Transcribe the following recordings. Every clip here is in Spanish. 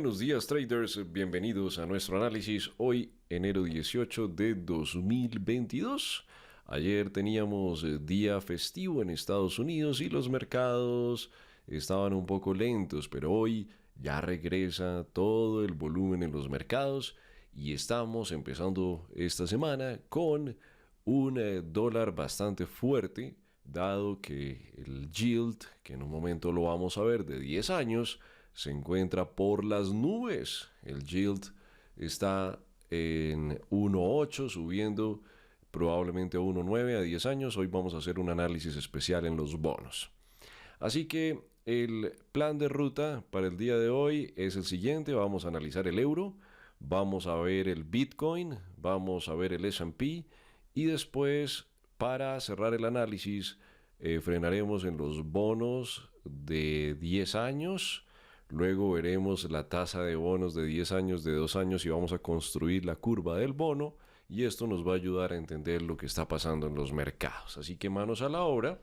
Buenos días traders, bienvenidos a nuestro análisis hoy enero 18 de 2022. Ayer teníamos día festivo en Estados Unidos y los mercados estaban un poco lentos, pero hoy ya regresa todo el volumen en los mercados y estamos empezando esta semana con un dólar bastante fuerte, dado que el yield, que en un momento lo vamos a ver, de 10 años, se encuentra por las nubes. El yield está en 1.8, subiendo probablemente a 1.9 a 10 años. Hoy vamos a hacer un análisis especial en los bonos. Así que el plan de ruta para el día de hoy es el siguiente. Vamos a analizar el euro, vamos a ver el Bitcoin, vamos a ver el S&P y después, para cerrar el análisis, frenaremos en los bonos de 10 años. Luego veremos la tasa de bonos de 10 años, de 2 años y vamos a construir la curva del bono y esto nos va a ayudar a entender lo que está pasando en los mercados. Así que manos a la obra.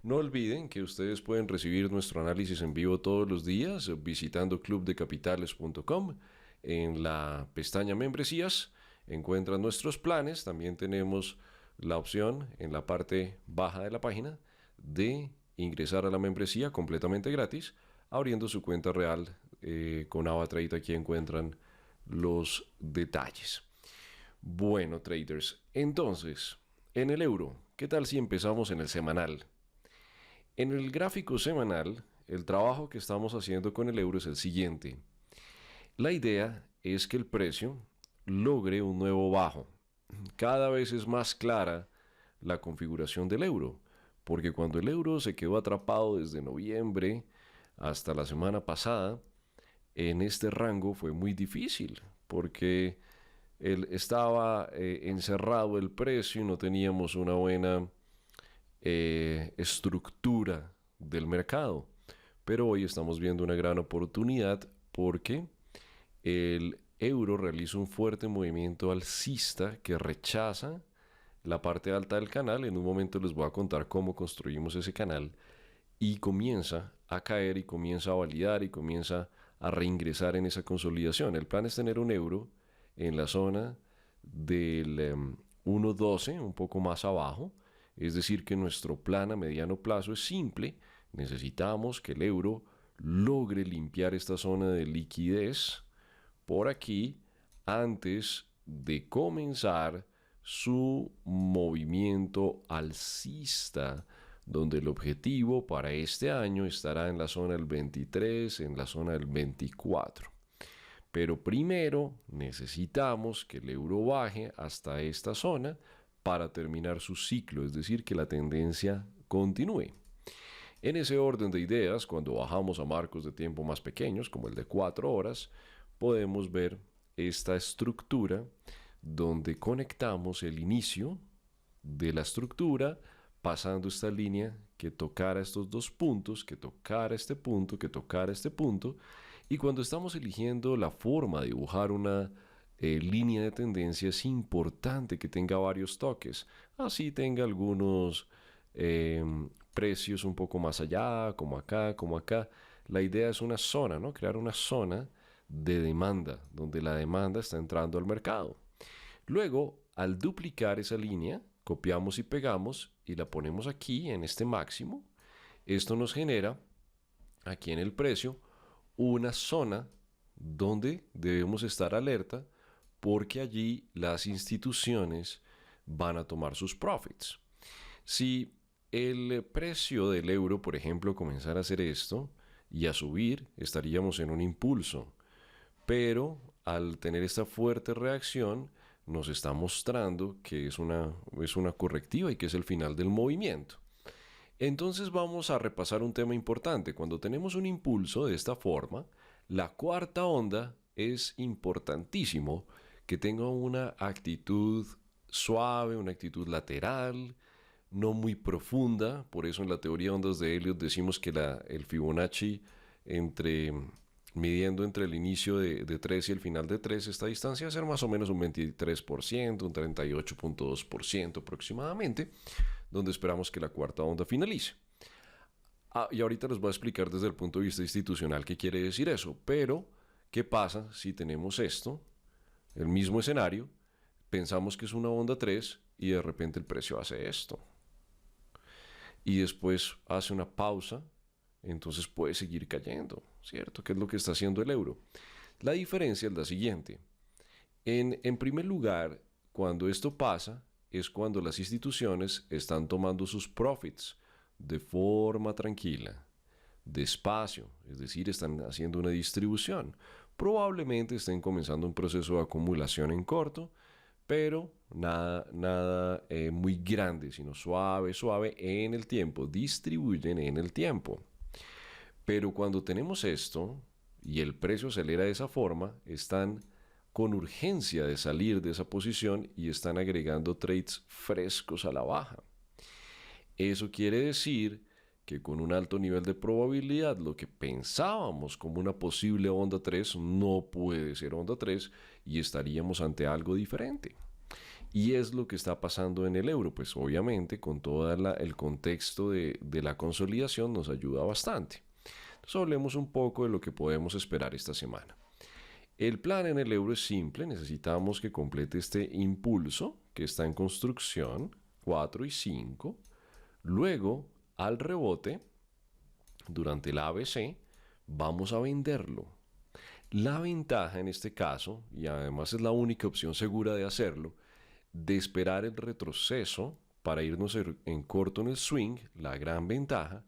No olviden que ustedes pueden recibir nuestro análisis en vivo todos los días visitando clubdecapitales.com. En la pestaña membresías encuentran nuestros planes. También tenemos la opción en la parte baja de la página de ingresar a la membresía completamente gratis, abriendo su cuenta real con AvaTrade. Aquí encuentran los detalles. Bueno, traders, entonces, en el euro, ¿qué tal si empezamos en el semanal? En el gráfico semanal, el trabajo que estamos haciendo con el euro es el siguiente. La idea es que el precio logre un nuevo bajo. Cada vez es más clara la configuración del euro, porque cuando el euro se quedó atrapado desde noviembre hasta la semana pasada, en este rango fue muy difícil, porque estaba encerrado el precio y no teníamos una buena estructura del mercado. Pero hoy estamos viendo una gran oportunidad porque el euro realiza un fuerte movimiento alcista que rechaza la parte alta del canal. En un momento les voy a contar cómo construimos ese canal y comienza a caer y comienza a validar y comienza a reingresar en esa consolidación. El plan es tener un euro en la zona del 1.12, un poco más abajo. Es decir, que nuestro plan a mediano plazo es simple. Necesitamos que el euro logre limpiar esta zona de liquidez por aquí antes de comenzar su movimiento alcista, donde el objetivo para este año estará en la zona del 23, en la zona del 24. Pero primero necesitamos que el euro baje hasta esta zona para terminar su ciclo, es decir, que la tendencia continúe. En ese orden de ideas, cuando bajamos a marcos de tiempo más pequeños, como el de 4 horas, podemos ver esta estructura donde conectamos el inicio de la estructura pasando esta línea que tocara estos dos puntos, que tocara este punto, que tocara este punto. Y cuando estamos eligiendo la forma de dibujar una línea de tendencia, es importante que tenga varios toques. Así tenga algunos precios un poco más allá, como acá, como acá. La idea es una zona, ¿no? Crear una zona de demanda, donde la demanda está entrando al mercado. Luego, al duplicar esa línea, copiamos y pegamos y la ponemos aquí en este máximo. Esto nos genera aquí en el precio una zona donde debemos estar alerta, porque allí las instituciones van a tomar sus profits. Si el precio del euro, por ejemplo, comenzara a hacer esto y a subir, estaríamos en un impulso. Pero al tener esta fuerte reacción, nos está mostrando que es una correctiva y que es el final del movimiento. Entonces vamos a repasar un tema importante. Cuando tenemos un impulso de esta forma, la cuarta onda es importantísimo que tenga una actitud suave, una actitud lateral, no muy profunda. Por eso en la teoría de ondas de Elliott decimos que el Fibonacci midiendo entre el inicio de 3 y el final de 3, esta distancia va a ser más o menos un 23%, un 38.2% aproximadamente, donde esperamos que la cuarta onda finalice. Y ahorita les voy a explicar desde el punto de vista institucional qué quiere decir eso, pero ¿Qué pasa si tenemos esto, el mismo escenario, pensamos que es una onda 3 y de repente el precio hace esto? Y después hace una pausa, entonces puede seguir cayendo, ¿cierto? ¿Qué es lo que está haciendo el euro? La diferencia es la siguiente. En primer lugar, cuando esto pasa, es cuando las instituciones están tomando sus profits de forma tranquila, despacio, es decir, están haciendo una distribución. Probablemente estén comenzando un proceso de acumulación en corto, pero nada muy grande, sino suave, suave en el tiempo, distribuyen en el tiempo. Pero cuando tenemos esto y el precio acelera de esa forma, están con urgencia de salir de esa posición y están agregando trades frescos a la baja. Eso quiere decir que con un alto nivel de probabilidad lo que pensábamos como una posible onda 3 no puede ser onda 3 y estaríamos ante algo diferente. Y es lo que está pasando en el euro, pues obviamente con todo el contexto de la consolidación nos ayuda bastante. Entonces hablemos un poco de lo que podemos esperar esta semana. El plan en el euro es simple, necesitamos que complete este impulso que está en construcción, 4 y 5. Luego, al rebote, durante el ABC, vamos a venderlo. La ventaja en este caso, y además es la única opción segura de hacerlo, de esperar el retroceso para irnos en corto en el swing, la gran ventaja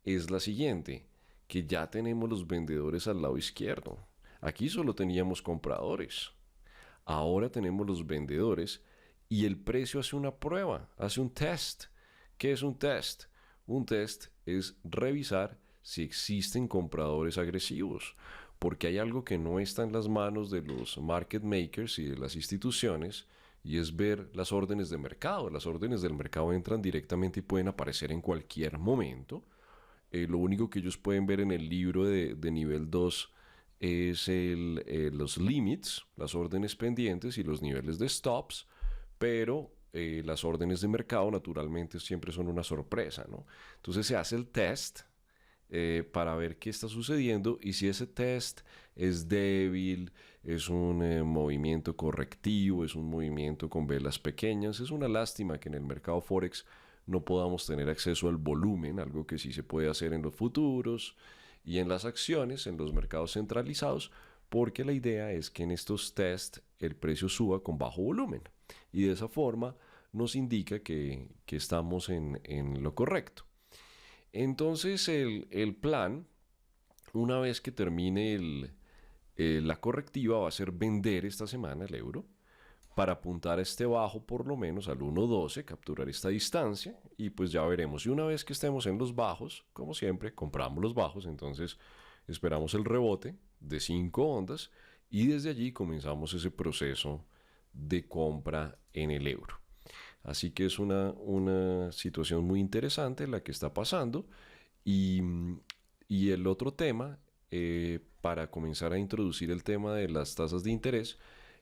es la siguiente, que ya tenemos los vendedores al lado izquierdo. Aquí solo teníamos compradores. Ahora tenemos los vendedores y el precio hace una prueba, hace un test. ¿Qué es un test? Un test es revisar si existen compradores agresivos, porque hay algo que no está en las manos de los market makers y de las instituciones, y es ver las órdenes de mercado. Las órdenes del mercado entran directamente y pueden aparecer en cualquier momento. Lo único que ellos pueden ver en el libro de nivel 2 es los limits, las órdenes pendientes y los niveles de stops, pero las órdenes de mercado naturalmente siempre son una sorpresa, ¿no? Entonces se hace el test para ver qué está sucediendo y si ese test es débil, es un movimiento correctivo, es un movimiento con velas pequeñas. Es una lástima que en el mercado Forex no podamos tener acceso al volumen, algo que sí se puede hacer en los futuros y en las acciones, en los mercados centralizados, porque la idea es que en estos test el precio suba con bajo volumen y de esa forma nos indica que estamos en lo correcto. Entonces el plan, una vez que termine la correctiva, va a ser vender esta semana el euro para apuntar a este bajo por lo menos al 1.12, capturar esta distancia y pues ya veremos. Y una vez que estemos en los bajos, como siempre, compramos los bajos, entonces esperamos el rebote de 5 ondas y desde allí comenzamos ese proceso de compra en el euro. Así que es una situación muy interesante la que está pasando. Y, y el otro tema, para comenzar a introducir el tema de las tasas de interés,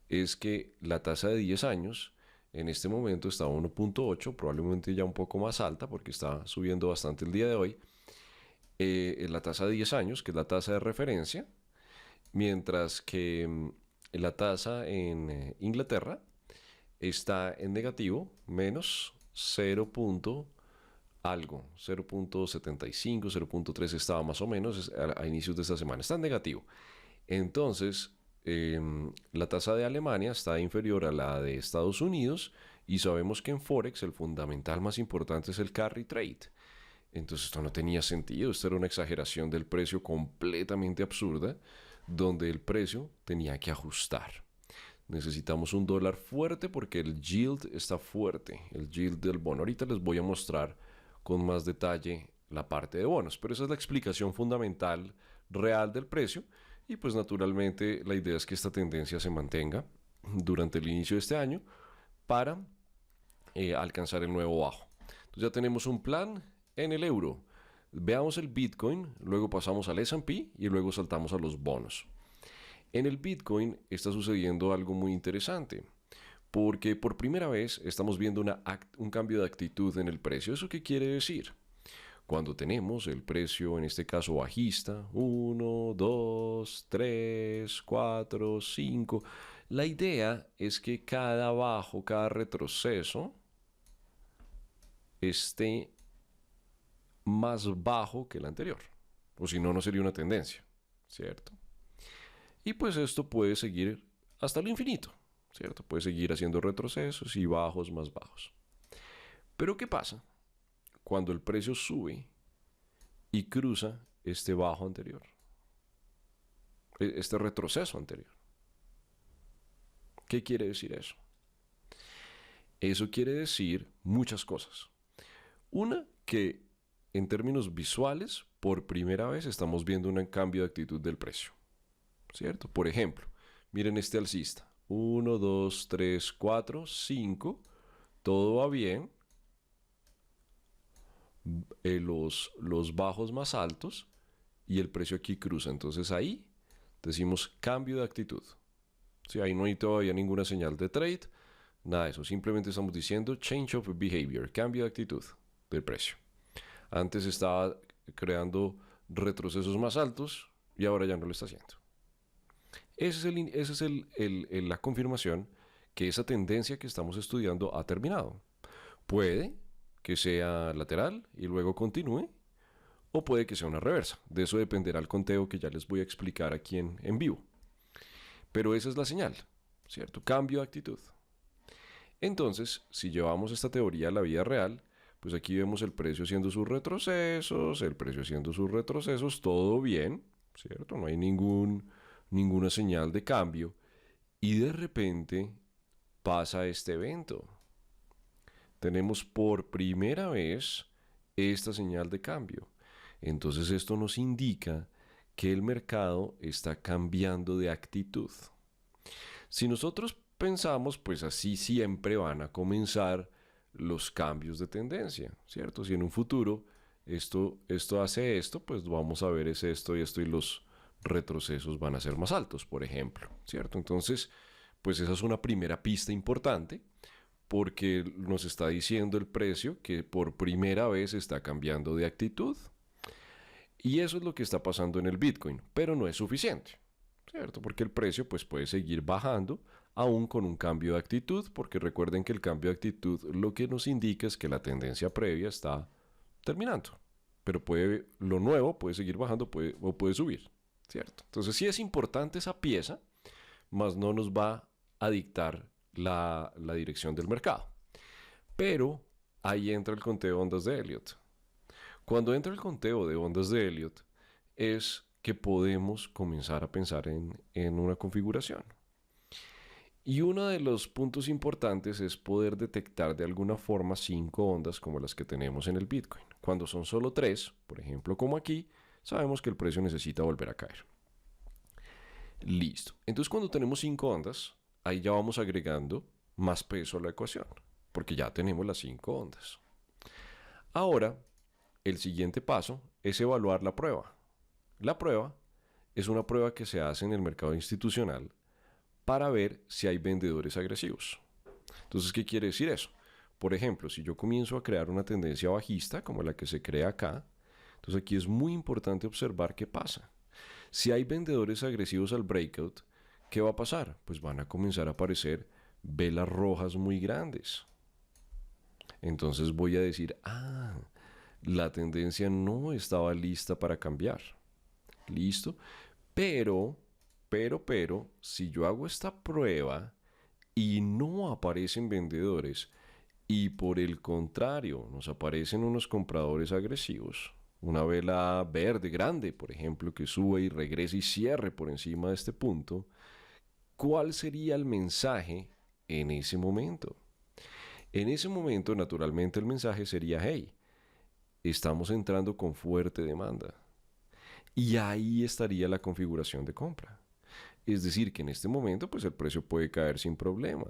es que la tasa de 10 años en este momento está a 1.8, probablemente ya un poco más alta porque está subiendo bastante el día de hoy. La tasa de 10 años, que es la tasa de referencia, mientras que la tasa en Inglaterra está en negativo, menos 0. Algo, 0.75, 0.3 estaba más o menos a inicios de esta semana, está en negativo. Entonces, la tasa de Alemania está inferior a la de Estados Unidos y sabemos que en Forex el fundamental más importante es el carry trade. Entonces esto no tenía sentido, esto era una exageración del precio completamente absurda, donde el precio tenía que ajustar. Necesitamos un dólar fuerte porque el yield está fuerte, el yield del bono. Ahorita les voy a mostrar con más detalle la parte de bonos, pero esa es la explicación fundamental real del precio y pues naturalmente la idea es que esta tendencia se mantenga durante el inicio de este año para alcanzar el nuevo bajo. Entonces ya tenemos un plan en el euro. Veamos el Bitcoin, luego pasamos al S&P y luego saltamos a los bonos. En el Bitcoin está sucediendo algo muy interesante, porque por primera vez estamos viendo un cambio de actitud en el precio. ¿Eso qué quiere decir? cuando tenemos el precio, en este caso bajista, 1, 2, 3, 4, 5, la idea es que cada bajo, cada retroceso esté más bajo que el anterior. O si no, no sería una tendencia, ¿cierto? Y pues esto puede seguir hasta lo infinito, ¿cierto? Puede seguir haciendo retrocesos y bajos más bajos. Pero ¿qué pasa cuando el precio sube y cruza este bajo anterior? Este retroceso anterior. ¿Qué quiere decir eso? Eso quiere decir muchas cosas. Una, que en términos visuales, por primera vez estamos viendo un cambio de actitud del precio, ¿cierto? Por ejemplo, miren este alcista. 1, 2, 3, 4, 5. Todo va bien. Los bajos más altos y el precio aquí cruza. Entonces ahí decimos cambio de actitud. Sí, ahí no hay todavía ninguna señal de trade, nada de eso. Simplemente estamos diciendo change of behavior, cambio de actitud del precio. Antes estaba creando retrocesos más altos y ahora ya no lo está haciendo. Esa es la confirmación que esa tendencia que estamos estudiando ha terminado. Puede que sea lateral y luego continúe, o puede que sea una reversa. De eso dependerá el conteo que ya les voy a explicar aquí en vivo. Pero esa es la señal, ¿cierto? Cambio de actitud. Entonces, si llevamos esta teoría a la vida real, pues aquí vemos el precio haciendo sus retrocesos, el precio haciendo sus retrocesos, todo bien, ¿cierto? No hay ninguna señal de cambio. Y de repente pasa este evento. Tenemos por primera vez esta señal de cambio. Entonces esto nos indica que el mercado está cambiando de actitud. Si nosotros pensamos, pues así siempre van a comenzar los cambios de tendencia, ¿cierto? Si en un futuro esto hace esto, pues vamos a ver es esto y los retrocesos van a ser más altos, por ejemplo, ¿cierto? Entonces, pues esa es una primera pista importante porque nos está diciendo el precio que por primera vez está cambiando de actitud. Y eso es lo que está pasando en el Bitcoin, pero no es suficiente, ¿cierto? Porque el precio pues, puede seguir bajando, aún con un cambio de actitud, porque recuerden que el cambio de actitud lo que nos indica es que la tendencia previa está terminando. Pero lo nuevo puede seguir bajando o puede subir, ¿cierto? Entonces sí es importante esa pieza, mas no nos va a dictar la dirección del mercado. Pero ahí entra el conteo de ondas de Elliott. Cuando entra el conteo de ondas de Elliott es que podemos comenzar a pensar en una configuración. Y uno de los puntos importantes es poder detectar de alguna forma 5 ondas como las que tenemos en el Bitcoin. Cuando son solo 3, por ejemplo como aquí, sabemos que el precio necesita volver a caer. Listo. Entonces cuando tenemos 5 ondas, ahí ya vamos agregando más peso a la ecuación, porque ya tenemos las 5 ondas. Ahora, el siguiente paso es evaluar la prueba. La prueba es una prueba que se hace en el mercado institucional para ver si hay vendedores agresivos. Entonces, ¿qué quiere decir eso? Por ejemplo, si yo comienzo a crear una tendencia bajista como la que se crea acá, entonces aquí es muy importante observar qué pasa. Si hay vendedores agresivos al breakout, ¿qué va a pasar? Pues van a comenzar a aparecer velas rojas muy grandes. Entonces voy a decir, la tendencia no estaba lista para cambiar. ¿Listo? Pero, si yo hago esta prueba y no aparecen vendedores y por el contrario nos aparecen unos compradores agresivos, una vela verde grande, por ejemplo, que sube y regrese y cierre por encima de este punto, ¿cuál sería el mensaje en ese momento? En ese momento, naturalmente, el mensaje sería, hey, estamos entrando con fuerte demanda. Y ahí estaría la configuración de compra. Es decir, que en este momento pues el precio puede caer sin problema,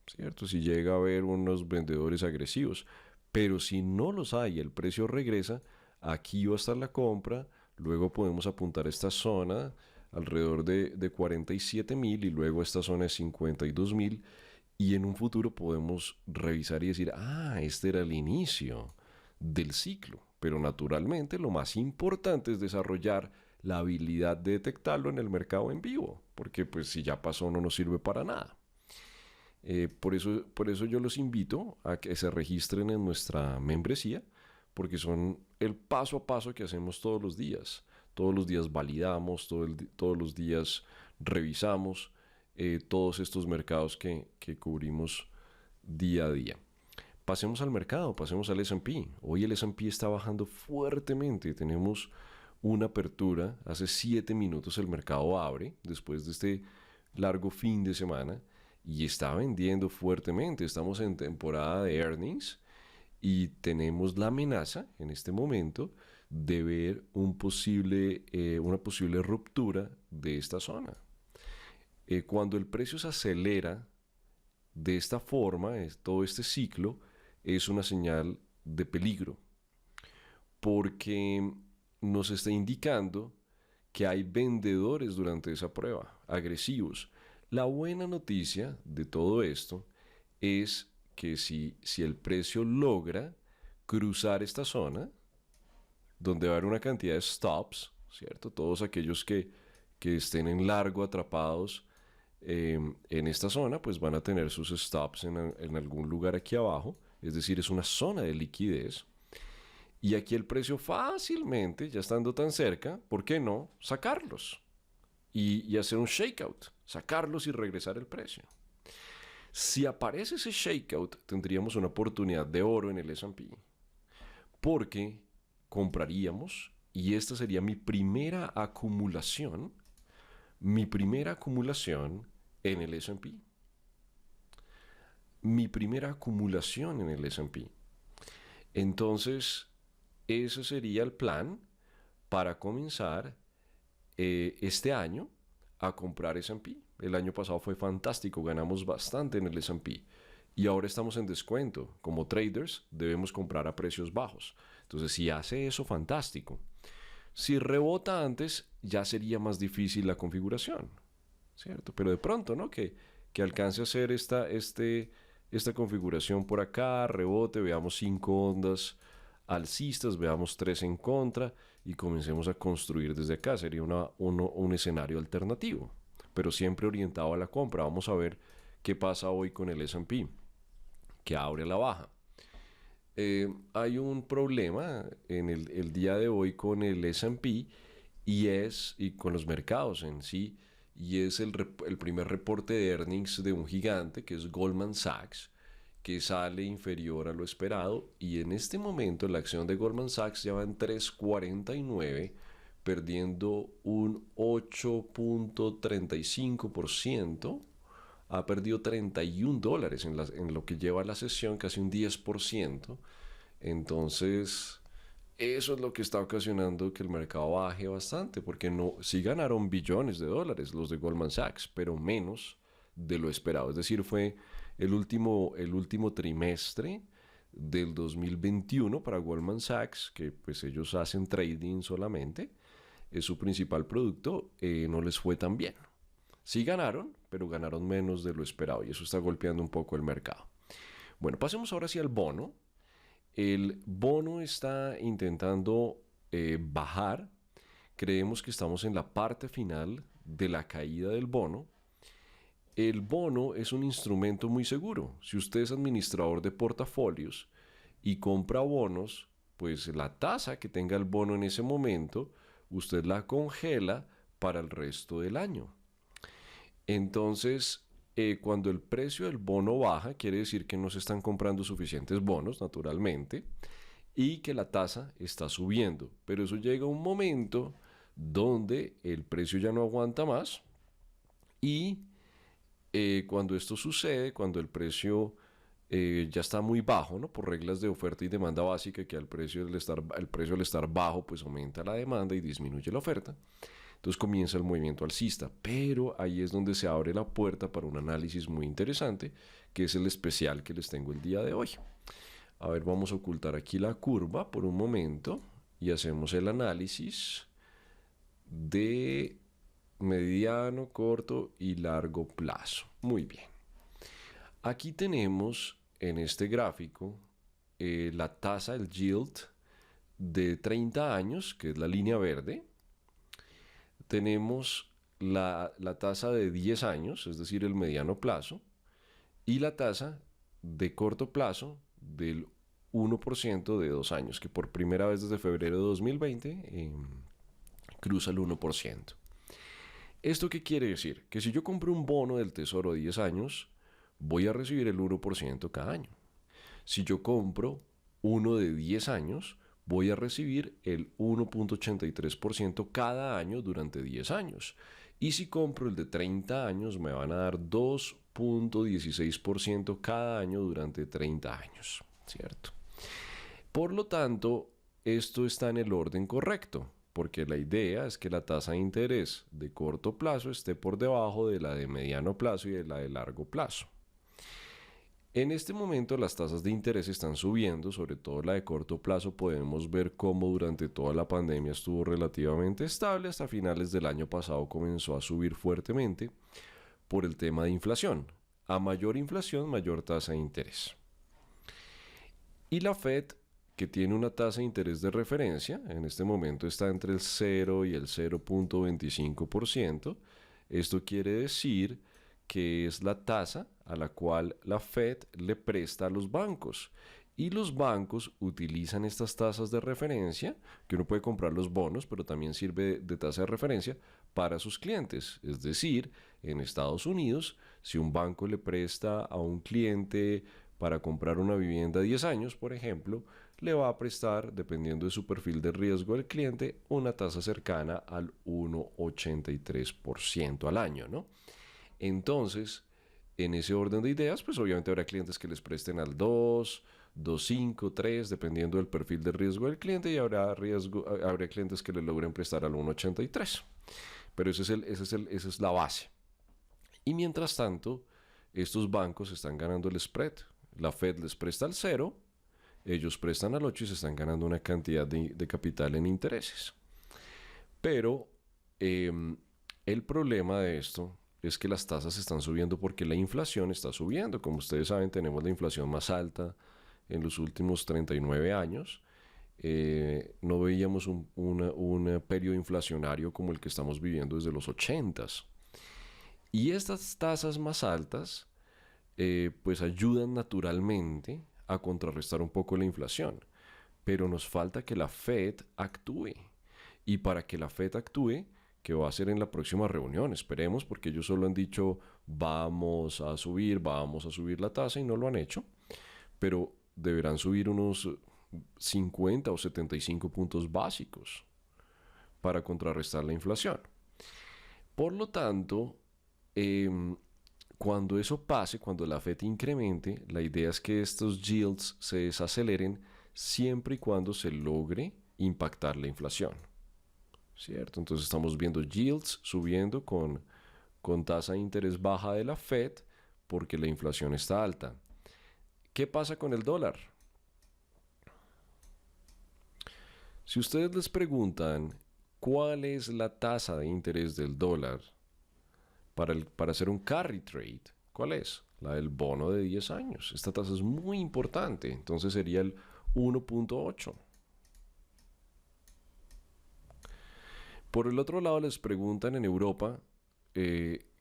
¿cierto? Si llega a haber unos vendedores agresivos. Pero si no los hay, el precio regresa, aquí va a estar la compra, luego podemos apuntar a esta zona alrededor de 47.000 y luego esta zona de 52.000 y en un futuro podemos revisar y decir, este era el inicio del ciclo, Pero naturalmente lo más importante es desarrollar la habilidad de detectarlo en el mercado en vivo, porque pues si ya pasó no nos sirve para nada. Por eso yo los invito a que se registren en nuestra membresía, porque son el paso a paso que hacemos todos los días. Todos los días validamos, todos los días revisamos todos estos mercados que cubrimos día a día. Pasemos al mercado, pasemos al S&P. Hoy el S&P está bajando fuertemente. Tenemos una apertura. Hace 7 minutos el mercado abre después de este largo fin de semana y está vendiendo fuertemente. Estamos en temporada de earnings y tenemos la amenaza en este momento de ver una posible ruptura de esta zona. Cuando el precio se acelera de esta forma, todo este ciclo, es una señal de peligro, porque nos está indicando que hay vendedores durante esa prueba, agresivos. La buena noticia de todo esto es que si el precio logra cruzar esta zona, donde va a haber una cantidad de stops, ¿cierto? Todos aquellos que estén en largo atrapados en esta zona, pues van a tener sus stops en algún lugar aquí abajo, es decir, es una zona de liquidez. Y aquí el precio fácilmente, ya estando tan cerca, ¿por qué no sacarlos? Y hacer un shakeout, sacarlos y regresar el precio. Si aparece ese shakeout, tendríamos una oportunidad de oro en el S&P, porque compraríamos, y esta sería mi primera acumulación en el S&P. Mi primera acumulación en el S&P. Entonces, ese sería el plan para comenzar este año a comprar S&P. El año pasado fue fantástico, ganamos bastante en el S&P y ahora estamos en descuento. Como traders debemos comprar a precios bajos. Entonces, si hace eso, fantástico. Si rebota antes, ya sería más difícil la configuración, ¿cierto? Pero de pronto, ¿no? Que alcance a hacer esta configuración por acá, rebote, veamos 5 ondas alcistas, veamos 3 en contra y comencemos a construir desde acá. Sería un escenario alternativo, pero siempre orientado a la compra. Vamos a ver qué pasa hoy con el S&P, que abre a la baja. Hay un problema en el día de hoy con el S&P y con los mercados en sí, y es el primer reporte de earnings de un gigante que es Goldman Sachs, que sale inferior a lo esperado, y en este momento la acción de Goldman Sachs ya va en 3.49, perdiendo un 8.35%. Ha perdido $31 en lo que lleva la sesión, casi un 10%. Entonces, eso es lo que está ocasionando que el mercado baje bastante, porque no, sí ganaron billones de dólares los de Goldman Sachs, pero menos de lo esperado. Es decir, fue el último trimestre del 2021 para Goldman Sachs, que pues ellos hacen trading solamente, es su principal producto, no les fue tan bien. Sí ganaron, pero ganaron menos de lo esperado y eso está golpeando un poco el mercado. Bueno, pasemos ahora hacia el bono. El bono está intentando bajar. Creemos que estamos en la parte final de la caída del bono. El bono es un instrumento muy seguro. Si usted es administrador de portafolios y compra bonos, pues la tasa que tenga el bono en ese momento, usted la congela para el resto del año. Entonces, cuando el precio del bono baja, quiere decir que no se están comprando suficientes bonos, naturalmente, y que la tasa está subiendo. Pero eso llega a un momento donde el precio ya no aguanta más y cuando esto sucede, cuando el precio ya está muy bajo, ¿no? Por reglas de oferta y demanda básica, que el precio al estar bajo, pues aumenta la demanda y disminuye la oferta. Entonces comienza el movimiento alcista, pero ahí es donde se abre la puerta para un análisis muy interesante, que es el especial que les tengo el día de hoy. A ver, vamos a ocultar aquí la curva por un momento y hacemos el análisis de mediano, corto y largo plazo. Muy bien. Aquí tenemos en este gráfico la tasa, el yield de 30 años, que es la línea verde, tenemos la tasa de 10 años, es decir, el mediano plazo, y la tasa de corto plazo del 1% de 2 años, que por primera vez desde febrero de 2020 cruza el 1%. ¿Esto qué quiere decir? Que si yo compro un bono del Tesoro de 10 años, voy a recibir el 1% cada año. Si yo compro uno de 10 años, voy a recibir el 1.83% cada año durante 10 años. Y si compro el de 30 años, me van a dar 2.16% cada año durante 30 años, ¿cierto? Por lo tanto, esto está en el orden correcto, porque la idea es que la tasa de interés de corto plazo esté por debajo de la de mediano plazo y de la de largo plazo. En este momento las tasas de interés están subiendo, sobre todo la de corto plazo. Podemos ver cómo durante toda la pandemia estuvo relativamente estable, hasta finales del año pasado comenzó a subir fuertemente por el tema de inflación. A mayor inflación, mayor tasa de interés. Y la Fed, que tiene una tasa de interés de referencia, en este momento está entre el 0 y el 0.25%. Esto quiere decir que es la tasa a la cual la Fed le presta a los bancos. Y los bancos utilizan estas tasas de referencia, que uno puede comprar los bonos, pero también sirve de tasa de referencia para sus clientes. Es decir, en Estados Unidos, si un banco le presta a un cliente para comprar una vivienda a 10 años, por ejemplo, le va a prestar, dependiendo de su perfil de riesgo del cliente, una tasa cercana al 1.83% al año, ¿no? Entonces, en ese orden de ideas, pues obviamente habrá clientes que les presten al 2, 2.5, 3, dependiendo del perfil de riesgo del cliente, y habrá clientes que le logren prestar al 1.83. Pero esa es la base. Y mientras tanto, estos bancos están ganando el spread. La Fed les presta al 0, ellos prestan al 8 y se están ganando una cantidad de capital en intereses. Pero el problema de esto es que las tasas están subiendo porque la inflación está subiendo. Como ustedes saben, tenemos la inflación más alta en los últimos 39 años. No veíamos un periodo inflacionario como el que estamos viviendo desde los 80s. Y estas tasas más altas pues ayudan naturalmente a contrarrestar un poco la inflación. Pero nos falta que la Fed actúe. Y para que la Fed actúe, que va a ser en la próxima reunión, esperemos, porque ellos solo han dicho vamos a subir la tasa y no lo han hecho, pero deberán subir unos 50 o 75 puntos básicos para contrarrestar la inflación. Por lo tanto, cuando eso pase, cuando la Fed incremente, la idea es que estos yields se desaceleren siempre y cuando se logre impactar la inflación. ¿Cierto? Entonces estamos viendo yields subiendo con tasa de interés baja de la Fed porque la inflación está alta. ¿Qué pasa con el dólar? Si ustedes les preguntan cuál es la tasa de interés del dólar para hacer un carry trade, ¿cuál es? La del bono de 10 años. Esta tasa es muy importante, entonces sería el 1.8. Por el otro lado, les preguntan en Europa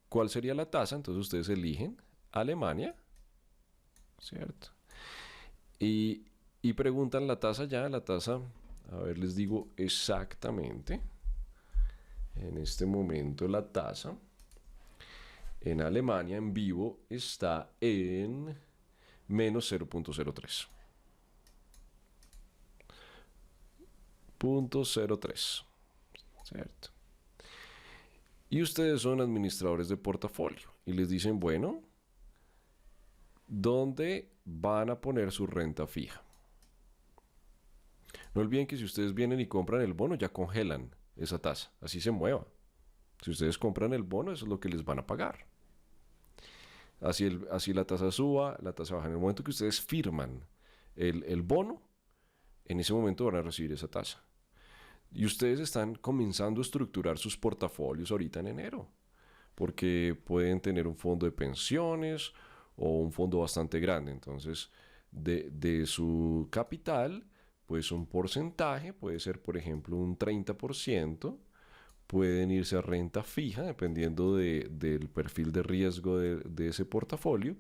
cuál sería la tasa, entonces ustedes eligen Alemania, ¿cierto? Y preguntan la tasa ya, a ver, les digo exactamente. En este momento la tasa en Alemania en vivo está en menos 0.03. 0.03. ¿Cierto? Y ustedes son administradores de portafolio y les dicen, bueno, ¿dónde van a poner su renta fija? No olviden que si ustedes vienen y compran el bono, ya congelan esa tasa, así se mueva. Si ustedes compran el bono, eso es lo que les van a pagar. Así la tasa suba, la tasa baja. En el momento que ustedes firman el bono, en ese momento van a recibir esa tasa. Y ustedes están comenzando a estructurar sus portafolios ahorita en enero, porque pueden tener un fondo de pensiones o un fondo bastante grande. Entonces, de su capital, pues un porcentaje, puede ser por ejemplo un 30%, pueden irse a renta fija dependiendo del perfil de riesgo de ese portafolio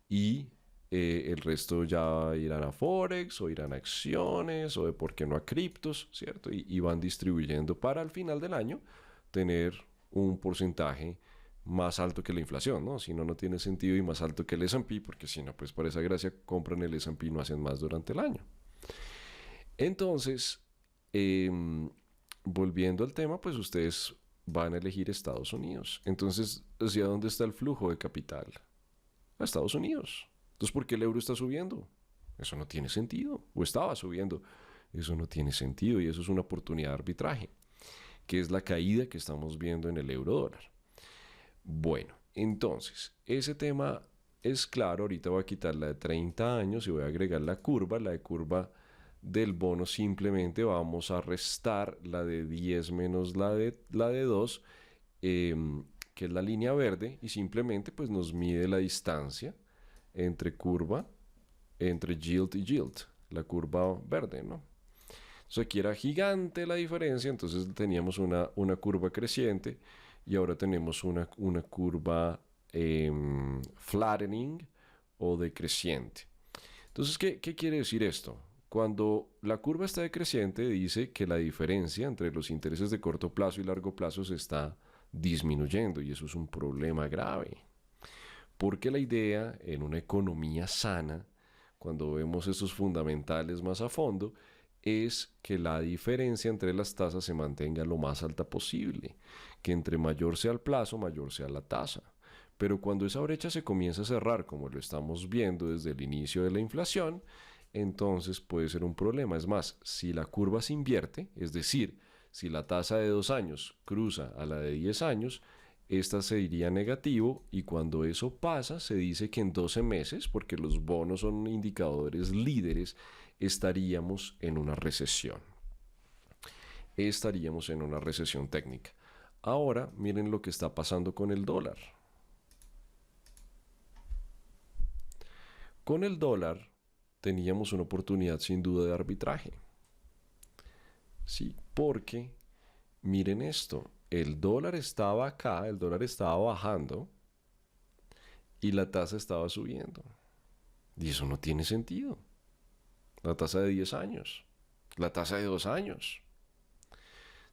y el resto ya irán a Forex o irán a acciones o de por qué no a criptos, ¿cierto? Y van distribuyendo para al final del año tener un porcentaje más alto que la inflación, ¿no? Si no, no tiene sentido y más alto que el S&P, porque si no, pues para esa gracia compran el S&P y no hacen más durante el año. Entonces, eh, volviendo al tema, pues ustedes van a elegir Estados Unidos. Entonces, ¿hacia dónde está el flujo de capital? A Estados Unidos. Entonces, ¿por qué el euro está subiendo? Eso no tiene sentido. O estaba subiendo. Eso no tiene sentido y eso es una oportunidad de arbitraje, que es la caída que estamos viendo en el euro dólar. Bueno, entonces, ese tema es claro. Ahorita voy a quitar la de 30 años y voy a agregar la de curva del bono. Simplemente vamos a restar la de 10 menos la de 2, que es la línea verde, y simplemente pues nos mide la distancia entre curva, entre yield y yield, la curva verde, ¿no? Entonces aquí era gigante la diferencia, entonces teníamos una curva creciente y ahora tenemos una curva flattening o decreciente. Entonces, ¿qué quiere decir esto? Cuando la curva está decreciente, dice que la diferencia entre los intereses de corto plazo y largo plazo se está disminuyendo y eso es un problema grave. Porque la idea en una economía sana, cuando vemos esos fundamentales más a fondo, es que la diferencia entre las tasas se mantenga lo más alta posible, que entre mayor sea el plazo, mayor sea la tasa. Pero cuando esa brecha se comienza a cerrar, como lo estamos viendo desde el inicio de la inflación, entonces puede ser un problema. Es más, si la curva se invierte, es decir, si la tasa de 2 años cruza a la de 10 años, esta se iría negativo y cuando eso pasa se dice que en 12 meses, porque los bonos son indicadores líderes, estaríamos en una recesión. Estaríamos en una recesión técnica. Ahora miren lo que está pasando con el dólar. Con el dólar teníamos una oportunidad sin duda de arbitraje. Sí, porque miren esto, el dólar estaba acá, el dólar estaba bajando y la tasa estaba subiendo. Y eso no tiene sentido. La tasa de 10 años, la tasa de 2 años.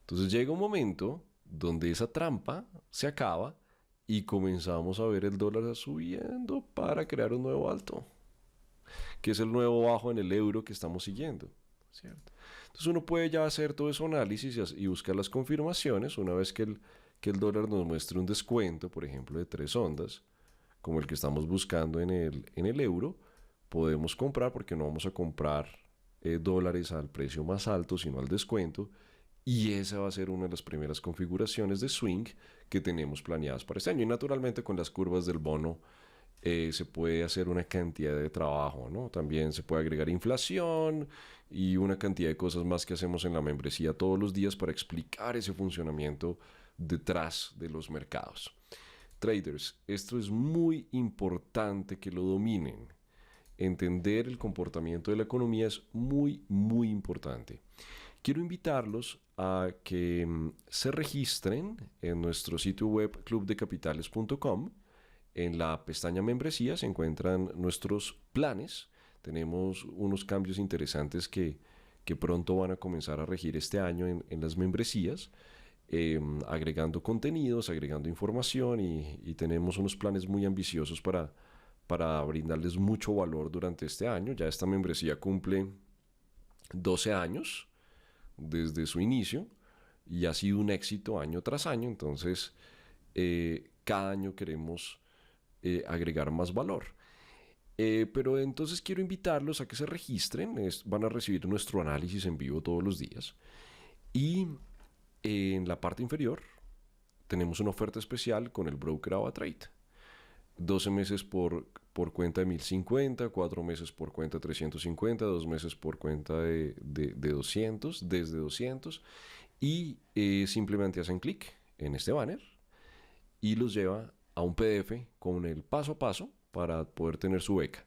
Entonces llega un momento donde esa trampa se acaba y comenzamos a ver el dólar subiendo para crear un nuevo alto, que es el nuevo bajo en el euro que estamos siguiendo, ¿cierto? Entonces uno puede ya hacer todo ese análisis y buscar las confirmaciones una vez que el dólar nos muestre un descuento, por ejemplo, de 3 ondas, como el que estamos buscando en el euro, podemos comprar porque no vamos a comprar dólares al precio más alto, sino al descuento. Y esa va a ser una de las primeras configuraciones de swing que tenemos planeadas para este año. Y naturalmente con las curvas del bono se puede hacer una cantidad de trabajo, ¿no? También se puede agregar inflación y una cantidad de cosas más que hacemos en la membresía todos los días para explicar ese funcionamiento detrás de los mercados. Traders, esto es muy importante que lo dominen. Entender el comportamiento de la economía es muy, muy importante. Quiero invitarlos a que se registren en nuestro sitio web clubdecapitales.com. En la pestaña membresía se encuentran nuestros planes. Tenemos unos cambios interesantes que pronto van a comenzar a regir este año en las membresías, agregando contenidos, agregando información y tenemos unos planes muy ambiciosos para brindarles mucho valor durante este año. Ya esta membresía cumple 12 años desde su inicio y ha sido un éxito año tras año. Entonces, cada año queremos agregar más valor. Pero entonces quiero invitarlos a que se registren. Van a recibir nuestro análisis en vivo todos los días. Y en la parte inferior tenemos una oferta especial con el broker AvaTrade. 12 meses por cuenta de 1050, 4 meses por cuenta de 350, 2 meses por cuenta de 200, desde 200. Y simplemente hacen clic en este banner y los lleva a un PDF con el paso a paso para poder tener su beca.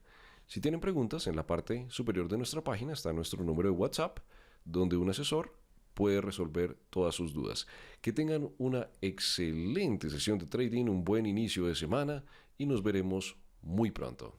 Si tienen preguntas, en la parte superior de nuestra página está nuestro número de WhatsApp, donde un asesor puede resolver todas sus dudas. Que tengan una excelente sesión de trading, un buen inicio de semana y nos veremos muy pronto.